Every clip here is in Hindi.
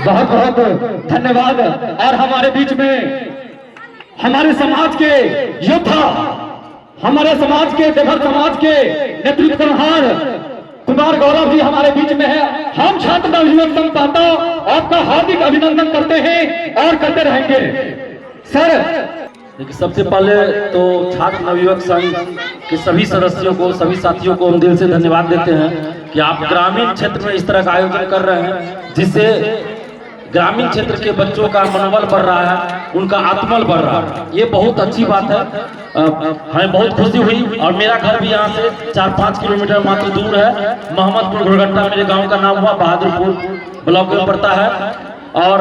बहुत बहुत धन्यवाद। और हमारे बीच में हमारे समाज के योद्धा, हमारे समाज के देवर समाज के नेतृत्वहार कुमार गौरव जी हमारे बीच में है। हम छात्र नवयुवक संघ पाता आपका हार्दिक अभिनंदन करते हैं और करते रहेंगे। सर देखिए, सबसे पहले तो छात्र नवयुवक संघ के सभी सदस्यों को, सभी साथियों को हम दिल से धन्यवाद देते हैं कि आप ग्रामीण क्षेत्र में इस तरह का आयोजन कर रहे हैं, जिससे ग्रामीण क्षेत्र के बच्चों का मनोबल बढ़ रहा है, उनका आत्मबल बढ़ रहा है। ये बहुत अच्छी बात है, हमें बहुत खुशी हुई। और मेरा घर भी यहाँ से 4-5 किलोमीटर मात्र दूर है। मोहम्मदपुर घोड़घट्टा मेरे गांव का नाम हुआ, बहादुरपुर ब्लॉक में पड़ता है। और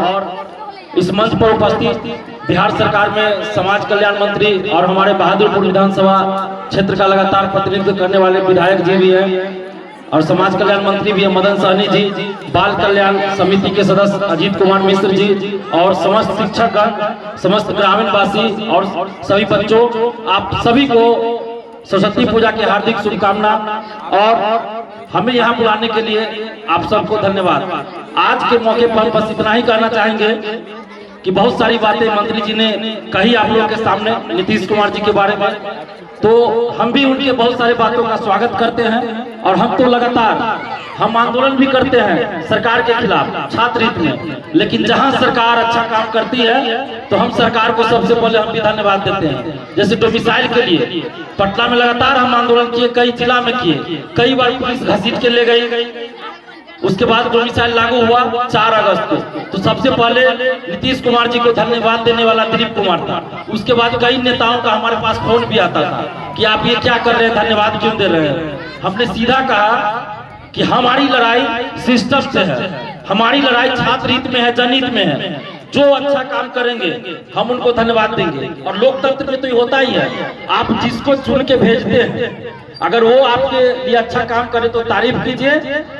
इस मंच पर उपस्थित बिहार सरकार में समाज कल्याण मंत्री और हमारे बहादुरपुर विधानसभा क्षेत्र का लगातार प्रतिनिधित्व करने वाले विधायक जी भी हैं, और समाज कल्याण मंत्री भी है मदन सहनी जी, बाल कल्याण समिति के सदस्य अजीत कुमार मिश्र जी, और समस्त शिक्षक, समस्त ग्रामीण वासी और सभी बच्चों, आप सभी को सरस्वती पूजा की हार्दिक शुभकामना। और हमें यहाँ बुलाने के लिए आप सबको धन्यवाद। आज के मौके पर बस इतना ही कहना चाहेंगे कि बहुत सारी बातें मंत्री जी ने कही आप लोगों के सामने नीतीश कुमार जी के बारे में, तो हम भी उनके बहुत सारी बातों का स्वागत करते हैं। और हम तो लगातार हम आंदोलन भी करते हैं सरकार के खिलाफ छात्र हित में, लेकिन जहां सरकार अच्छा काम करती है तो हम सरकार को सबसे पहले हम भी धन्यवाद देते हैं। जैसे डोमिसाइल के लिए पटना में लगातार हम आंदोलन किए, कई जिला में किए, कई बार पुलिस घसीट के ले गई। उसके बाद डोमिसाइल लागू हुआ 4 अगस्त को, तो सबसे पहले नीतीश कुमार जी को धन्यवाद देने वाला दिलीप कुमार था। उसके बाद कई नेताओं का हमारे पास फोन भी आता था कि आप ये क्या कर रहे हैं, धन्यवाद क्यों दे रहे हैं। हमने सीधा कहा कि हमारी लड़ाई सिस्टम से है, हमारी लड़ाई छात्र हित में है, जनहित में है। जो अच्छा काम करेंगे हम उनको धन्यवाद देंगे। और लोकतंत्र में तो ये होता ही है, आप जिसको चुन के भेजते हैं, अगर वो आपके लिए अच्छा काम करे तो तारीफ कीजिए,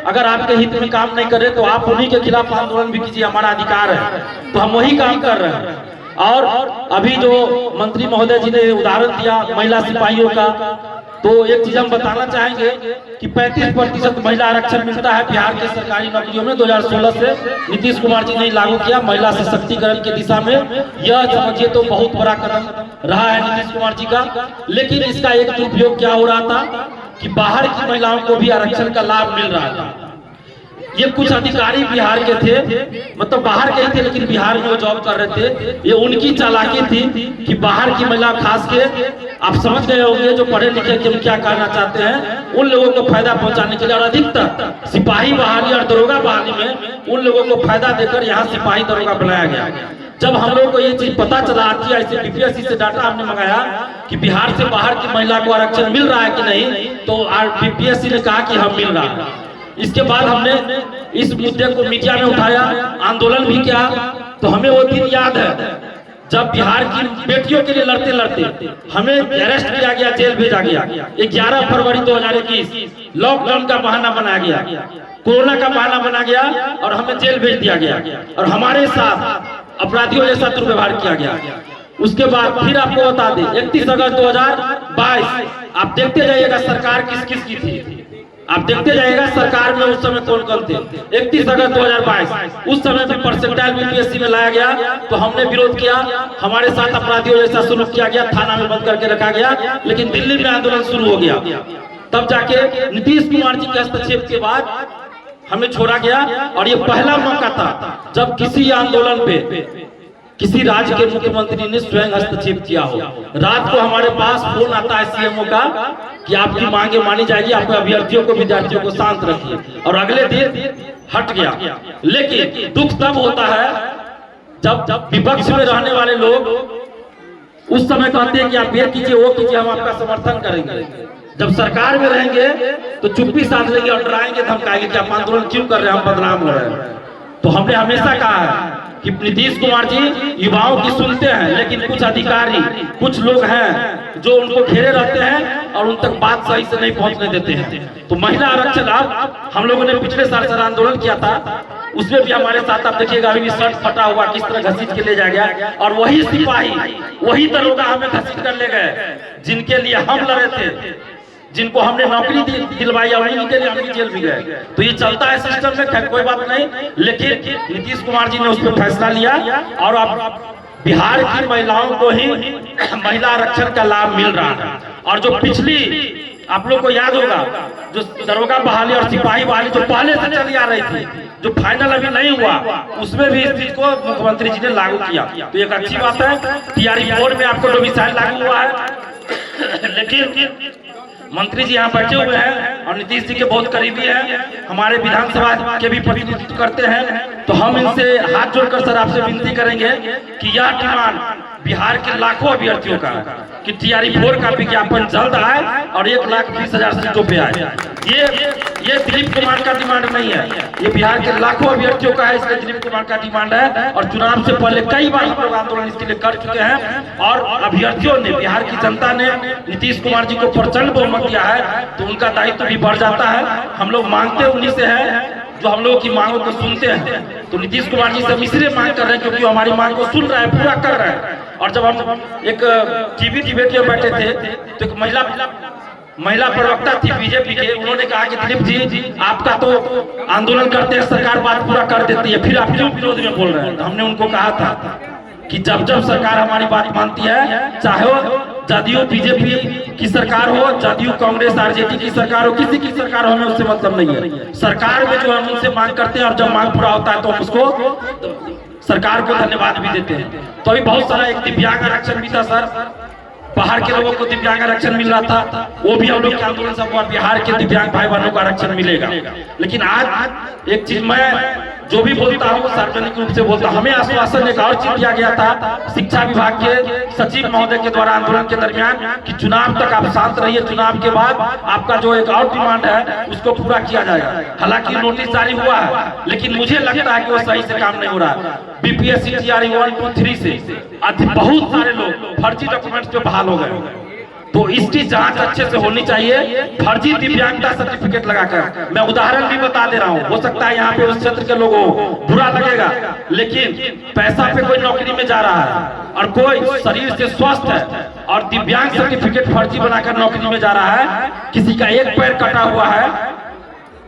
अगर आपके हित में काम नहीं करे तो आप उन्हीं के खिलाफ आंदोलन भी कीजिए, हमारा अधिकार है। तो हम वही काम कर रहे हैं। और अभी जो मंत्री महोदय जी ने उदाहरण दिया महिला सिपाहियों का, तो एक चीज हम बताना चाहेंगे कि 35% महिला आरक्षण मिलता है बिहार के सरकारी नौकरियों में। 2016 से नीतीश कुमार जी ने लागू किया महिला सशक्तिकरण की दिशा में। यह समझिए तो बहुत बड़ा कदम रहा है नीतीश कुमार जी का। लेकिन इसका एक दुरुपयोग क्या हो रहा था कि बाहर की महिलाओं को भी आरक्षण का लाभ मिल रहा था। ये कुछ अधिकारी बिहार के थे, मतलब बाहर के थे लेकिन बिहार में वो जॉब कर रहे थे। ये उनकी चालाकी थी कि बाहर की महिला, खास के आप समझ गए होंगे जो पढ़े लिखे कि हम क्या करना चाहते हैं, उन लोगों को फायदा पहुंचाने के लिए। और अधिकतर सिपाही बहाली और दरोगा बहाली में उन लोगों को फायदा देकर यहाँ सिपाही दरोगा बनाया गया। जब हम लोग को ये चीज पता चला, बीपीएससी से डाटा हमने मंगाया कि बिहार से बाहर की महिला को आरक्षण मिल रहा है कि नहीं, तो बीपीएससी ने कहा कि हम मिल रहा है। इसके बाद हमने इस मुद्दे को मीडिया में उठाया, आंदोलन भी किया। तो हमें वो दिन याद है जब बिहार की बेटियों के लिए लड़ते लड़ते हमें अरेस्ट किया गया, जेल भेजा गया। 11 फरवरी 2021 लॉकडाउन का बहाना बनाया गया, कोरोना का बहाना बना गया और हमें जेल भेज दिया गया और हमारे साथ अपराधियों जैसा दुर्व्यवहार किया गया। उसके बाद फिर आपको बता दें 31 अगस्त 2022 आप देखते जाइएगा सरकार किस किस की थी, आप देखते जाइएगा सरकार में उस समय कौन कौन थे। 31 अगस्त 2022 उस समय में परसेंटाइल बीपीएससी में लाया गया, तो हमने विरोध किया। हमारे साथ अपराधियों जैसा सुलूक किया गया, थाना में बंद करके रखा गया। लेकिन दिल्ली में आंदोलन शुरू हो गया, तब जाके नीतीश कुमार जी के हस्तक्षेप के बाद हमें छोड़ा गया। और ये पहला मौका था जब किसी आंदोलन पे किसी राज्य के मुख्यमंत्री ने स्वयं हस्तक्षेप किया हो। रात को हमारे पास फोन आता है सीएमओ का कि आपकी मांगे मानी जाएगी, आपके अभ्यर्थियों को, विद्यार्थियों को शांत रखिए, और अगले दिन हट गया। लेकिन दुख तब होता है जब विपक्ष में रहने वाले लोग उस समय कहते हैं कि आप ये कीजिए वो कीजिए, हम आपका समर्थन करेंगे। जब सरकार में रहेंगे तो चुप्पी साध लेंगे और डराएंगे धमकाएंगे कि आप आंदोलन क्यों कर रहे हैं, हम बदनाम हो रहे हैं। तो हमने हमेशा कहा है कि नीतीश कुमार जी युवाओं की सुनते हैं, लेकिन कुछ अधिकारी, कुछ लोग हैं जो उनको घेरे रहते हैं और उन तक बात सही से नहीं पहुंचने देते हैं। तो महिला आरक्षण अब हम लोगों ने पिछले साल सर आंदोलन किया था, उसमें भी हमारे साथ आप देखिएगा अभी भी शर्ट फटा हुआ किस तरह घसीट के ले जाया गया, और वही सिपाही, वही दरोगा हमें घसीट कर ले गए जिनके लिए हम लड़े थे, जिनको हमने नौकरी दिलवाई और उनके लिए हम जेल भी गए। तो ये चलता है सिस्टम में, खैर कोई बात नहीं, लेकिन नीतीश कुमार जी ने उस पर फैसला लिया और अब बिहार की महिलाओं को ही महिला आरक्षण का लाभ मिल रहा है। और जो पिछली, आप लोग को याद होगा, जो दरोगा बहाली और सिपाही बहाली जो पहले से चली आ रही थी, जो फाइनल अभी नहीं हुआ, उसमें भी इस चीज को मुख्यमंत्री जी ने लागू किया। तो एक अच्छी बात है, TRE 4 में आपको डोमिसाइल लागू हुआ है। लेकिन मंत्री जी यहाँ बैठे हुए हैं और नीतीश जी के बहुत करीबी हैं, हमारे विधानसभा के भी प्रतिनिधित्व करते हैं, तो हम इनसे हाथ जोड़कर सर आपसे विनती करेंगे कि यह डिमांड बिहार के लाखों अभ्यर्थियों का कि TRE 4 का विज्ञापन जल्द आए और 1,20,000 सीटों पे आए। ये दिलीप कुमार का डिमांड नहीं है, ये बिहार के लाखों अभ्यर्थियों का है, इसलिए दिलीप कुमार का डिमांड है। और चुनाव से पहले कई बार हम लोग आंदोलन इसके लिए कर चुके हैं और अभ्यर्थियों ने, बिहार की जनता ने नीतीश कुमार जी को प्रचंड बहुमत दिया है, तो उनका दायित्व भी बढ़ जाता है। हम लोग मांगते उन्हीं से है जो हम लोगों की मांगों को सुनते हैं। तो नीतीश कुमार जी से हम इसलिए मांग कर रहे हैं क्योंकि हमारी मांग को सुन रहा है, पूरा कर रहा है। और जब हम एक टीवी डिबेट में बैठे थे तो एक महिला प्रवक्ता थी बीजेपी के, उन्होंने कहा कि दिलीप जी आपका तो आंदोलन करते हैं सरकार बात पूरा कर देती है, फिर आप क्यों विरोध में बोल रहे हैं। तो हमने उनको कहा था कि जब जब सरकार हमारी बात मानती है, चाहे जदयू बीजेपी की सरकार हो, जदयू कांग्रेस आरजेडी की सरकार हो, किसी की सरकार हो, हमें उससे मतलब नहीं है। सरकार में जो हम उनसे मांग करते हैं और जब मांग पूरा होता है तो हम उसको सरकार को धन्यवाद भी देते हैं। तो अभी बहुत सारा एक दिव्यांग आरक्षण भी था सर, बाहर के लोगों को दिव्यांग आरक्षण मिल रहा था, वो भी हम लोग के आंदोलन से हुआ, बिहार के दिव्यांग भाई बहनों को आरक्षण मिलेगा। लेकिन आज एक चीज मैं जो भी बोलता हूँ सार्वजनिक रूप से बोलता हूँ, हमें आश्वासन एक और चीज दिया गया था शिक्षा विभाग के सचिव महोदय के द्वारा आंदोलन के दरमियान कि चुनाव तक आप शांत रहिए, चुनाव के बाद आपका जो एक और डिमांड है उसको पूरा किया जाएगा। हालांकि नोटिस जारी हुआ है, लेकिन मुझे लगता है कि वो सही से काम नहीं हो रहा है। BPSC TRE 1, 2, 3 से बहुत सारे लोग फर्जी डॉक्यूमेंट्स पे बहाल हो गए, तो इसकी जांच अच्छे से होनी चाहिए। फर्जी दिव्यांगता सर्टिफिकेट लगाकर, मैं उदाहरण भी बता दे रहा हूँ, हो सकता है यहाँ पे उस क्षेत्र के लोगों को बुरा लगेगा, लेकिन पैसा पे कोई नौकरी में जा रहा है और कोई शरीर से स्वस्थ है और दिव्यांग सर्टिफिकेट फर्जी बनाकर नौकरी में जा रहा है, किसी का एक पैर कटा हुआ है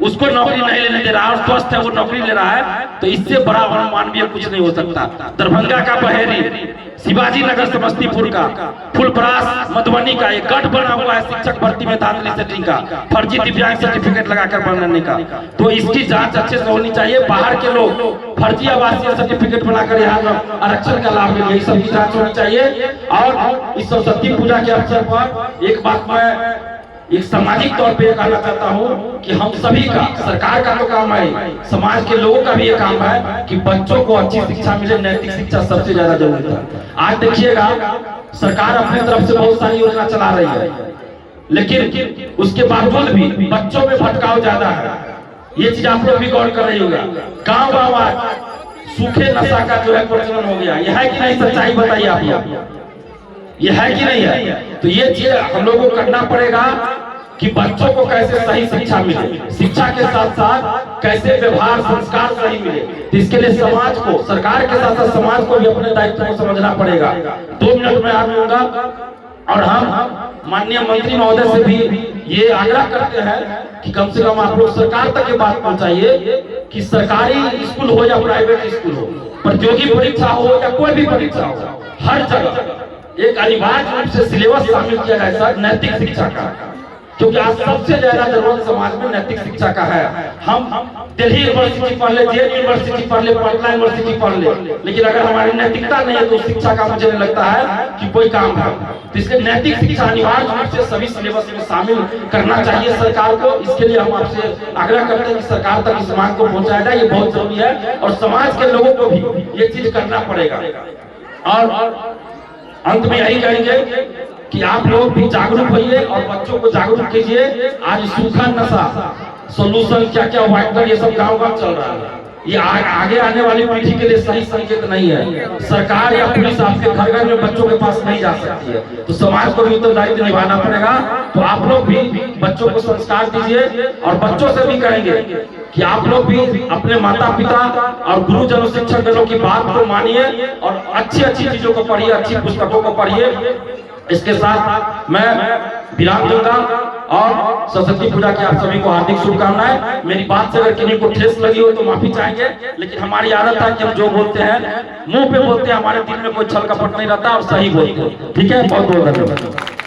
उसको नौकरी नहीं लेने दे रहा और स्वस्थ है वो नौकरी ले रहा है, तो इससे बड़ा अमानवीय कुछ नहीं हो सकता। दरभंगा का बहेरी, शिवाजी नगर समस्तीपुर का, फुलपरास मधुबनी का एक गठ बना हुआ है शिक्षक भर्ती में धांधली सेटिंग का, फर्जी दिव्यांग सर्टिफिकेट लगाकर बनाने का, तो इसकी जांच अच्छे से होनी चाहिए। बाहर के लोग फर्जी आवासीय सर्टिफिकेट बनाकर यहाँ आरक्षण का लाभ ले, यही सब की जांच होनी चाहिए। और इस सरस्वती पूजा के अवसर पर एक बात मैं एक सामाजिक तौर पे कहना चाहता हूँ कि हम सभी का, सरकार का तो काम है, समाज के लोगों का भी ये काम है कि बच्चों को अच्छी शिक्षा मिले, नैतिक शिक्षा सबसे ज्यादा जरूरी है। आज देखिएगा सरकार अपनी तरफ से बहुत सारी योजना चला रही है, लेकिन उसके बावजूद भी बच्चों में भटकाव ज्यादा है। ये चीज आप लोग भी गौर कर रही होगा, गाँव गाँव सूखे नशा का जो है प्रचलन हो गया, यह है कि नहीं? सच्चाई बताइए आप लोग, ये है कि नहीं है? तो ये चीज हम लोगों को करना पड़ेगा कि बच्चों को कैसे सही शिक्षा मिले, शिक्षा के साथ साथ कैसे व्यवहार संस्कार सही मिले। तो इसके लिए समाज को, सरकार के साथ साथ समाज को भी अपने दायित्व को समझना पड़ेगा। 2 मिनट में आप लूंगा और हम माननीय मंत्री महोदय से भी ये आग्रह करते हैं कि कम से कम आप लोग सरकार तक ये बात पहुंचाइए कि सरकारी स्कूल हो या प्राइवेट स्कूल हो, प्रतियोगी परीक्षा हो या कोई भी परीक्षा हो, हर जगह एक अनिवार्य रूप से सिलेबस शामिल किया जाए सर नैतिक शिक्षा का, क्योंकि आज सबसे ज्यादा जरूरत समाज में नैतिक शिक्षा का है। हम दिल्ली यूनिवर्सिटी पढ़ ले, जेल यूनिवर्सिटी पढ़ ले, पटना यूनिवर्सिटी पढ़ ले, लेकिन अगर हमारी नैतिकता नहीं है तो शिक्षा का मुझे नहीं लगता है कि कोई काम है। तो इसलिए नैतिक शिक्षा अनिवार्य रूप से सभी सिलेबस में शामिल करना चाहिए सरकार को। इसके लिए हम आपसे आग्रह करते हैं कि सरकार तक इस मांग को पहुंचाया जाए, ये बहुत जरूरी है और समाज के लोगों को भी ये चीज करना पड़ेगा। और अंत में यही कहेंगे कि आप लोग भी जागरूक होइए और बच्चों को जागरूक कीजिए। आज सूखा नशा सोल्यूशन क्या क्या वाइटनर ये सब गांव गांव चल रहा है, ये आगे आने वाली पीढ़ी के लिए सही संकेत नहीं है। सरकार या पुलिस आपके घर घर में बच्चों के पास नहीं जा सकती है, तो समाज को भी उत्तरदायित्व निभाना पड़ेगा। तो आप लोग भी बच्चों को संस्कार दीजिए और बच्चों से भी कहेंगे कि आप लोग भी अपने माता पिता और गुरुजनों शिक्षक जनों की बात को मानिए और अच्छी अच्छी चीजों को पढ़िए, अच्छी पुस्तकों को पढ़िए। इसके साथ मैं विराम दूंगा और सरस्वती पूजा की आप सभी को हार्दिक शुभकामनाएं। मेरी बात से अगर किसी को ठेस लगी हो तो माफी चाहेंगे, लेकिन हमारी आदत है कि हम जो बोलते हैं मुंह पे बोलते हैं, हमारे दिल में कोई छल कपट नहीं रहता और सही बोलते हैं। ठीक है, बहुत बहुत धन्यवाद।